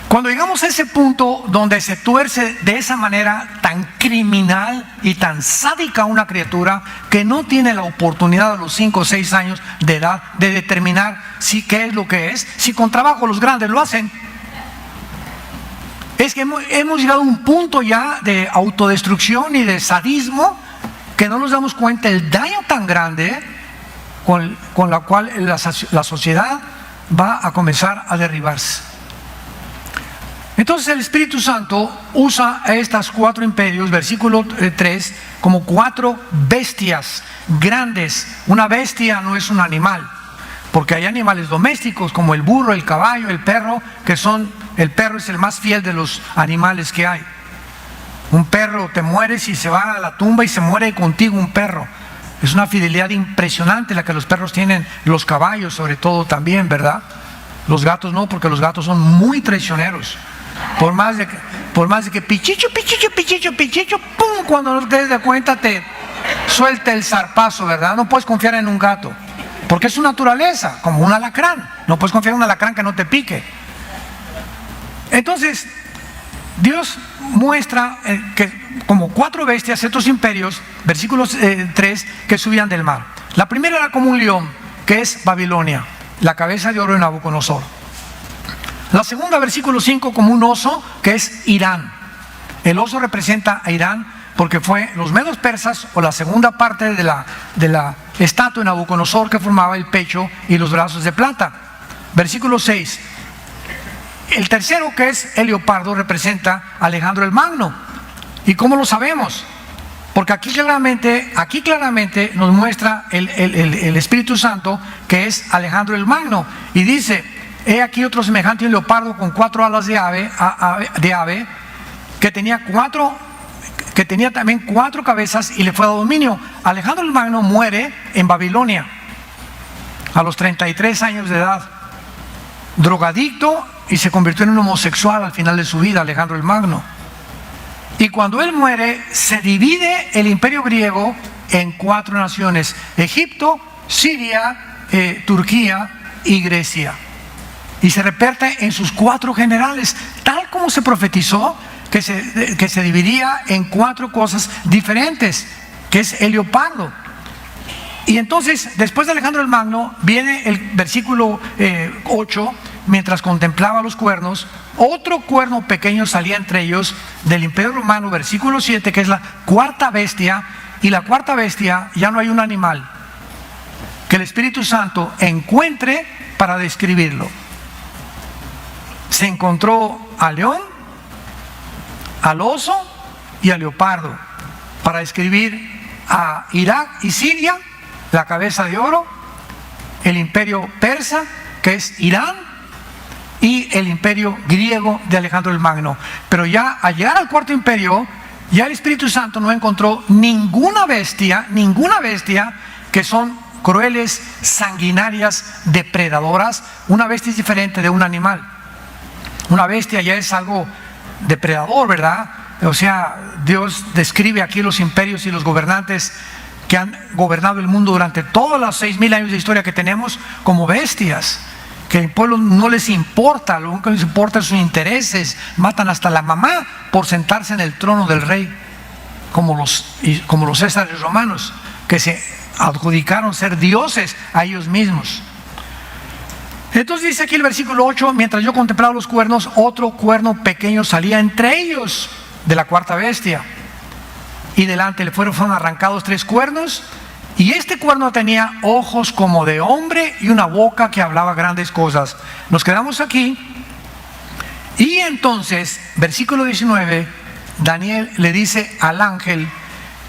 Cuando llegamos a ese punto donde se tuerce de esa manera tan criminal y tan sádica una criatura que no tiene la oportunidad a los 5 o 6 años de edad de determinar si qué es lo que es, si con trabajo los grandes lo hacen, es que hemos llegado a un punto ya de autodestrucción y de sadismo que no nos damos cuenta del daño tan grande con la cual la sociedad va a comenzar a derribarse. Entonces el Espíritu Santo usa a estas 4 imperios, versículo 3, como 4 bestias grandes. Una bestia no es un animal, porque hay animales domésticos como el burro, el caballo, el perro, el perro es el más fiel de los animales que hay. Un perro, te mueres y se va a la tumba y se muere contigo un perro. Es una fidelidad impresionante la que los perros tienen, los caballos sobre todo también, ¿verdad? Los gatos no, porque los gatos son muy traicioneros. Por más de que pichicho, pum, cuando no te des cuenta te suelta el zarpazo, ¿verdad? No puedes confiar en un gato, porque es su naturaleza, como un alacrán. No puedes confiar en un alacrán que no te pique. Entonces, Dios muestra que como 4 bestias, estos imperios, versículos 3, que subían del mar. La primera era como un león, que es Babilonia, la cabeza de oro de Nabucodonosor. La segunda, versículo 5, como un oso, que es Irán. El oso representa a Irán porque fue los medos persas, o la segunda parte de la estatua de Nabucodonosor, que formaba el pecho y los brazos de plata. Versículo 6. El tercero, que es el leopardo, representa a Alejandro el Magno. ¿Y cómo lo sabemos? Porque aquí claramente nos muestra el Espíritu Santo, que es Alejandro el Magno. Y dice: he aquí otro semejante a un leopardo con 4 alas de ave, que tenía también 4 cabezas y le fue dado dominio. Alejandro el Magno muere en Babilonia a los 33 años de edad, drogadicto, y se convirtió en un homosexual al final de su vida, Alejandro el Magno. Y cuando él muere, se divide el imperio griego en 4 naciones: Egipto, Siria, Turquía y Grecia. Y se reparte en sus 4 generales, tal como se profetizó que se dividía en 4 cosas diferentes, que es el leopardo. Y entonces, después de Alejandro el Magno, viene el versículo 8, mientras contemplaba los cuernos, otro cuerno pequeño salía entre ellos del imperio romano, versículo 7, que es la 4ª bestia. Y la 4ª bestia, ya no hay un animal que el Espíritu Santo encuentre para describirlo. Se encontró al león, al oso y al leopardo para describir a Irak y Siria, la cabeza de oro, el imperio persa, que es Irán, y el imperio griego de Alejandro el Magno. Pero ya al llegar al 4º imperio, ya el Espíritu Santo no encontró ninguna bestia que son crueles, sanguinarias, depredadoras. Una bestia es diferente de un animal. Una bestia ya es algo depredador, ¿verdad? O sea, Dios describe aquí los imperios y los gobernantes que han gobernado el mundo durante todos los 6,000 años de historia que tenemos como bestias, que al pueblo no les importa, lo único que les importa son sus intereses. Matan hasta la mamá por sentarse en el trono del rey, como los césares romanos, que se adjudicaron ser dioses a ellos mismos. Entonces dice aquí el versículo 8: mientras yo contemplaba los cuernos, otro cuerno pequeño salía entre ellos de la 4ª bestia, y delante le fueron arrancados 3 cuernos, y este cuerno tenía ojos como de hombre y una boca que hablaba grandes cosas. Nos quedamos aquí. Y entonces, versículo 19, Daniel le dice al ángel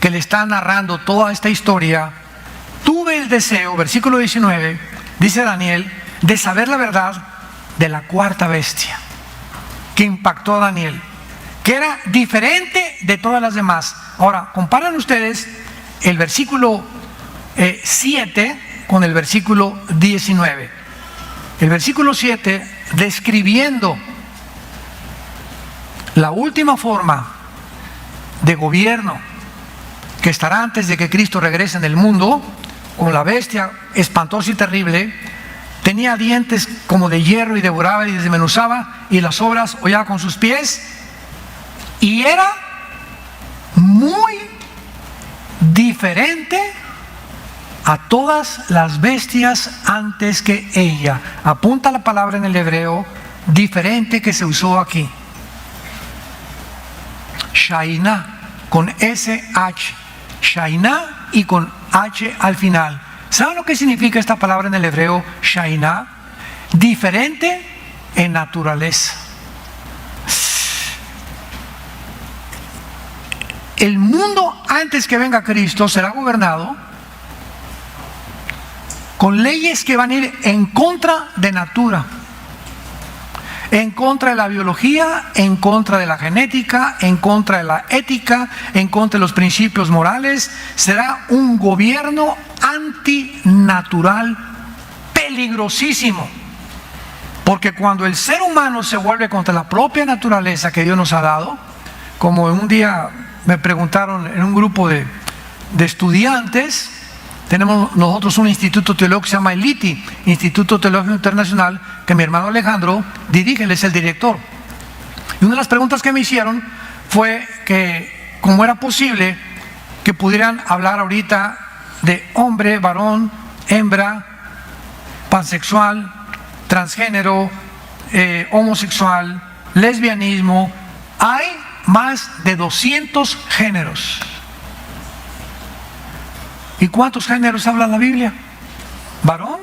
que le está narrando toda esta historia: tuve el deseo, versículo 19, dice Daniel, de saber la verdad de la 4ª bestia, que impactó a Daniel, que era diferente de todas las demás. Ahora, comparan ustedes el versículo 7 con el versículo 19. El versículo 7, describiendo la última forma de gobierno que estará antes de que Cristo regrese en el mundo, con la bestia espantosa y terrible, tenía dientes como de hierro y devoraba y desmenuzaba, y las obras hollaba con sus pies, y era muy diferente a todas las bestias antes que ella. Apunta la palabra en el hebreo diferente que se usó aquí. Shaina, con SH. Shaina y con H al final. ¿Saben lo que significa esta palabra en el hebreo Shaina? Diferente en naturaleza. El mundo antes que venga Cristo será gobernado con leyes que van a ir en contra de natura, en contra de la biología, en contra de la genética, en contra de la ética, en contra de los principios morales. Será un gobierno antinatural peligrosísimo, porque cuando el ser humano se vuelve contra la propia naturaleza que Dios nos ha dado, como un día me preguntaron en un grupo de estudiantes, tenemos nosotros un instituto teológico que se llama el ITI, Instituto Teológico Internacional, que mi hermano Alejandro dirige, él es el director. Y una de las preguntas que me hicieron fue que cómo era posible que pudieran hablar ahorita de hombre, varón, hembra, pansexual, transgénero, homosexual, lesbianismo. Hay más de 200 géneros. ¿Y cuántos géneros habla la Biblia? Varón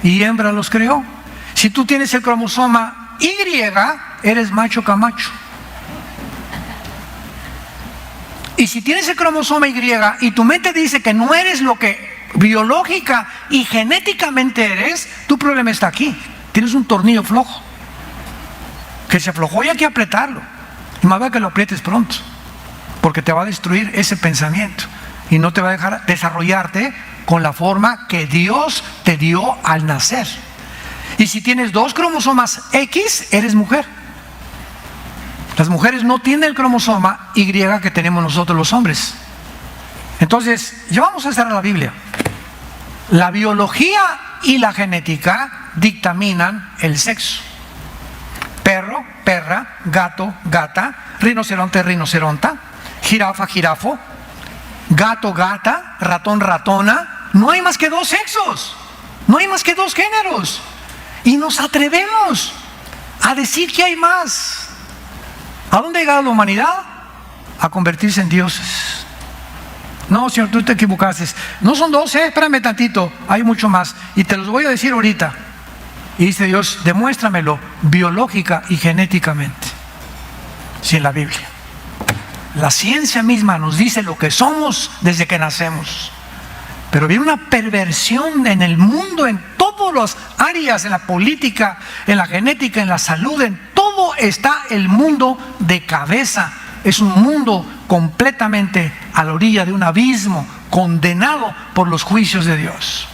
y hembra los creó. Si tú tienes el cromosoma Y, eres macho camacho. Y si tienes el cromosoma Y y tu mente dice que no eres lo que biológica y genéticamente eres, tu problema está aquí. Tienes un tornillo flojo que se aflojó y hay que apretarlo. Y más vale que lo aprietes pronto, porque te va a destruir ese pensamiento y no te va a dejar desarrollarte con la forma que Dios te dio al nacer. Y si tienes 2 cromosomas X, eres mujer. Las mujeres no tienen el cromosoma Y que tenemos nosotros los hombres. Entonces, ya vamos a hacer la Biblia. La biología y la genética dictaminan el sexo. Perro, perra, gato, gata, rinoceronte, rinoceronta, jirafa, jirafo, gato, gata, ratón, ratona. No hay más que 2 sexos, no hay más que 2 géneros, y nos atrevemos a decir que hay más. ¿A dónde ha llegado la humanidad? A convertirse en dioses. No, Señor, tú te equivocaste. No son 12, espérame tantito, hay mucho más, y te los voy a decir ahorita. Y dice Dios, demuéstramelo biológica y genéticamente. Sí, en la Biblia. La ciencia misma nos dice lo que somos desde que nacemos. Pero viene una perversión en el mundo, en todas las áreas, en la política, en la genética, en la salud, en todo está el mundo de cabeza. Es un mundo completamente a la orilla de un abismo, condenado por los juicios de Dios.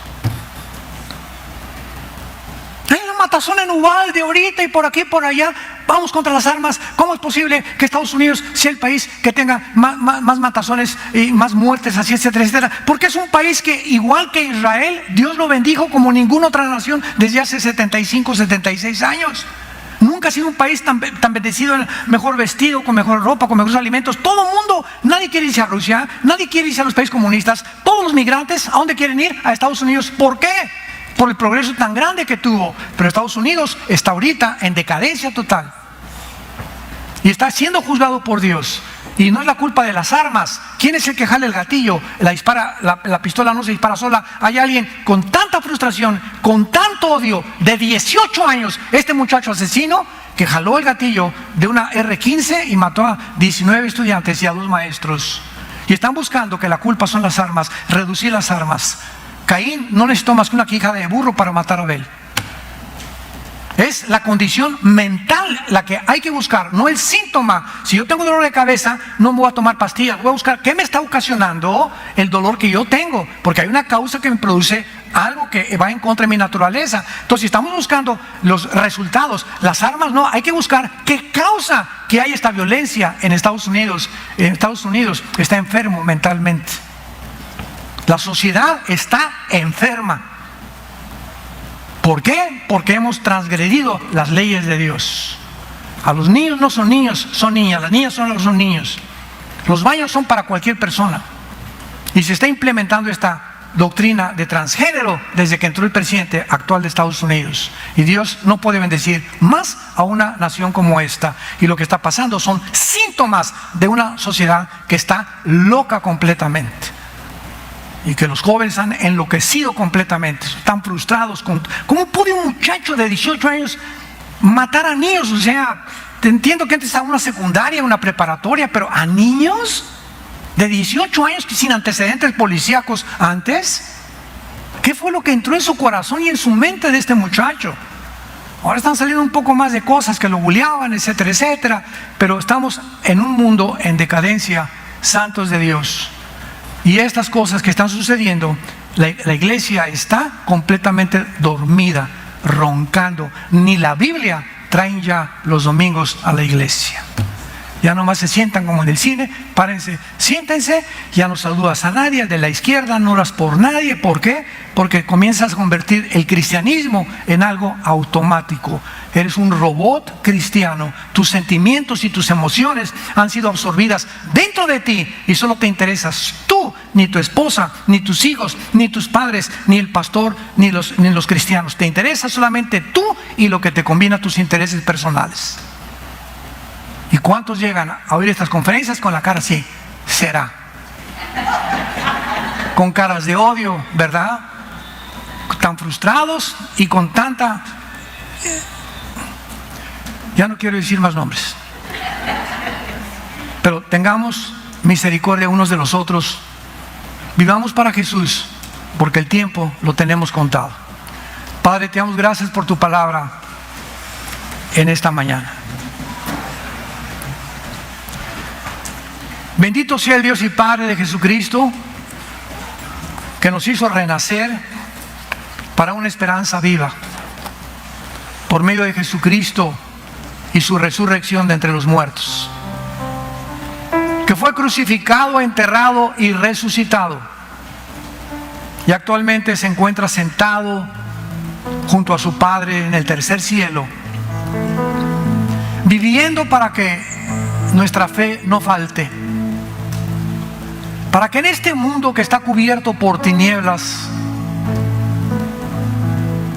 Hay una matazón en Uvalde ahorita y por aquí y por allá. Vamos contra las armas. ¿Cómo es posible que Estados Unidos sea el país que tenga más matazones y más muertes, así, etcétera, etcétera? Porque es un país que, igual que Israel, Dios lo bendijo como ninguna otra nación desde hace 75, 76 años. Nunca ha sido un país tan bendecido, mejor vestido, con mejor ropa, con mejores alimentos. Todo el mundo, nadie quiere irse a Rusia, nadie quiere irse a los países comunistas. Todos los migrantes, ¿a dónde quieren ir? A Estados Unidos. ¿Por qué? Por el progreso tan grande que tuvo. Pero Estados Unidos está ahorita en decadencia total y está siendo juzgado por Dios. Y no es la culpa de las armas. ¿Quién es el que jala el gatillo? La pistola no se dispara sola. Hay alguien con tanta frustración, con tanto odio, de 18 años, este muchacho asesino, que jaló el gatillo de una R-15 y mató a 19 estudiantes y a 2 maestros. Y están buscando que la culpa son las armas, reducir las armas. Caín no necesitó más que una quija de burro para matar a Abel. Es la condición mental la que hay que buscar, no el síntoma. Si yo tengo dolor de cabeza, no me voy a tomar pastillas, voy a buscar qué me está ocasionando el dolor que yo tengo, porque hay una causa que me produce algo que va en contra de mi naturaleza. Entonces, si estamos buscando los resultados, las armas no, hay que buscar qué causa que hay esta violencia en Estados Unidos. En Estados Unidos está enfermo mentalmente. La sociedad está enferma. ¿Por qué? Porque hemos transgredido las leyes de Dios. A los niños no son niños, son niñas. Las niñas no son niños. Los baños son para cualquier persona. Y se está implementando esta doctrina de transgénero desde que entró el presidente actual de Estados Unidos. Y Dios no puede bendecir más a una nación como esta. Y lo que está pasando son síntomas de una sociedad que está loca completamente. Y que los jóvenes han enloquecido completamente. Están frustrados. ¿Cómo puede un muchacho de 18 años matar a niños? O sea, entiendo que antes estaba una secundaria, una preparatoria, pero ¿a niños de 18 años sin antecedentes policíacos antes? ¿Qué fue lo que entró en su corazón y en su mente de este muchacho? Ahora están saliendo un poco más de cosas que lo bulleaban, etcétera, etcétera. Pero estamos en un mundo en decadencia, santos de Dios. Y estas cosas que están sucediendo, la iglesia está completamente dormida, roncando. Ni la Biblia traen ya los domingos a la iglesia. Ya nomás se sientan como en el cine, párense, siéntense, ya no saludas a nadie, al de la izquierda, no oras por nadie. ¿Por qué? Porque comienzas a convertir el cristianismo en algo automático. Eres un robot cristiano. Tus sentimientos y tus emociones han sido absorbidas dentro de ti y solo te interesas tú, ni tu esposa, ni tus hijos, ni tus padres, ni el pastor, ni los cristianos. Te interesa solamente tú y lo que te conviene a tus intereses personales. ¿Y cuántos llegan a oír estas conferencias con la cara así? Será. Con caras de odio, ¿verdad? Tan frustrados y con tanta... Ya no quiero decir más nombres. Pero tengamos misericordia unos de los otros. Vivamos para Jesús, porque el tiempo lo tenemos contado. Padre, te damos gracias por tu palabra en esta mañana. Bendito sea el Dios y Padre de Jesucristo, que nos hizo renacer para una esperanza viva, por medio de Jesucristo y su resurrección de entre los muertos, que fue crucificado, enterrado y resucitado, y actualmente se encuentra sentado junto a su Padre en el tercer cielo, viviendo para que nuestra fe no falte, para que en este mundo que está cubierto por tinieblas,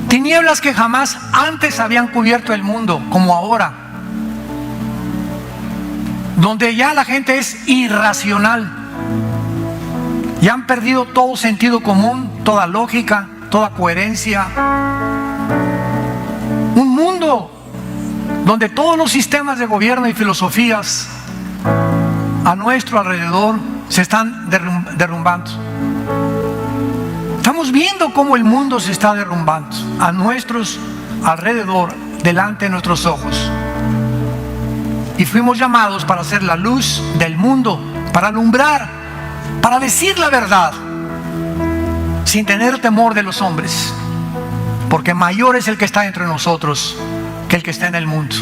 tinieblas que jamás antes habían cubierto el mundo como ahora, donde ya la gente es irracional, ya han perdido todo sentido común, toda lógica, toda coherencia, un mundo donde todos los sistemas de gobierno y filosofías a nuestro alrededor se están derrumbando. Estamos viendo cómo el mundo se está derrumbando a nuestros alrededor, delante de nuestros ojos. Y fuimos llamados para ser la luz del mundo, para alumbrar, para decir la verdad, sin tener temor de los hombres, porque mayor es el que está entre nosotros que el que está en el mundo.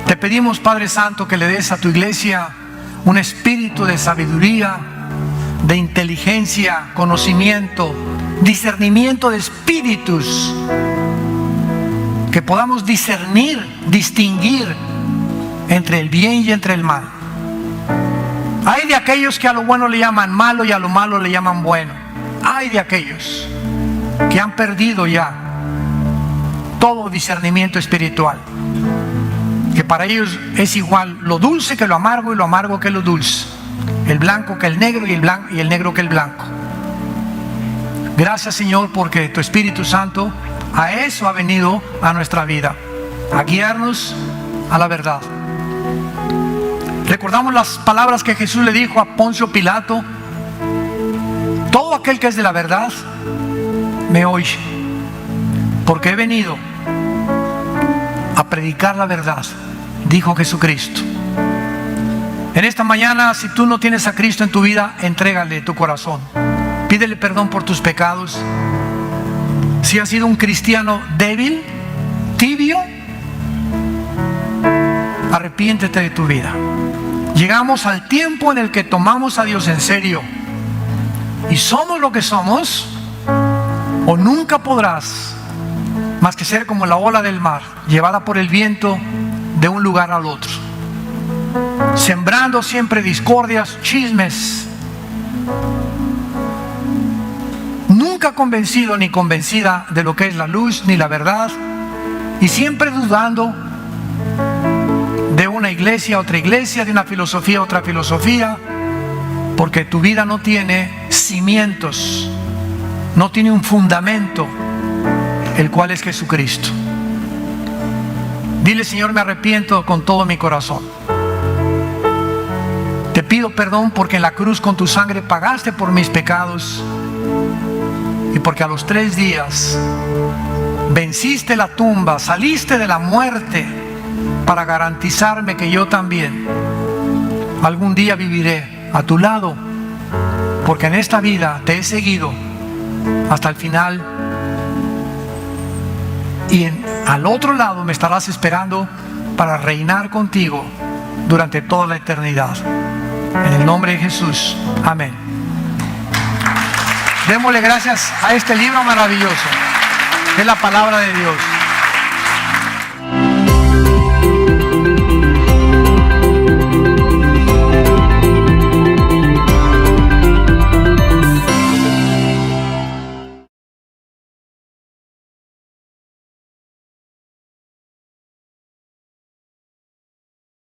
Te pedimos, Padre Santo, que le des a tu iglesia un espíritu de sabiduría, de inteligencia, conocimiento, discernimiento de espíritus, que podamos discernir, distinguir entre el bien y entre el mal. Hay de aquellos que a lo bueno le llaman malo y a lo malo le llaman bueno. Hay de aquellos que han perdido ya todo discernimiento espiritual, que para ellos es igual lo dulce que lo amargo y lo amargo que lo dulce, el blanco que el negro y el negro que el blanco. Gracias, Señor, porque tu Espíritu Santo a eso ha venido a nuestra vida, a guiarnos a la verdad. Recordamos las palabras que Jesús le dijo a Poncio Pilato: todo aquel que es de la verdad me oye, porque he venido a predicar la verdad, dijo Jesucristo. En esta mañana, si tú no tienes a Cristo en tu vida, entrégale tu corazón, pídele perdón por tus pecados. Si has sido un cristiano débil, tibio, arrepiéntete de tu vida. Llegamos al tiempo en el que tomamos a Dios en serio y somos lo que somos o nunca podrás más que ser como la ola del mar, llevada por el viento de un lugar al otro, sembrando siempre discordias, chismes, nunca convencido ni convencida de lo que es la luz ni la verdad, y siempre dudando de una iglesia a otra iglesia, de una filosofía a otra filosofía, porque tu vida no tiene cimientos, no tiene un fundamento, el cual es Jesucristo. Dile: Señor, me arrepiento con todo mi corazón. Te pido perdón porque en la cruz con tu sangre pagaste por mis pecados, y porque a los 3 días venciste la tumba, saliste de la muerte para garantizarme que yo también algún día viviré a tu lado, porque en esta vida te he seguido hasta el final, y al otro lado me estarás esperando para reinar contigo durante toda la eternidad. En el nombre de Jesús, amén. Démosle gracias a este libro maravilloso, es la palabra de Dios.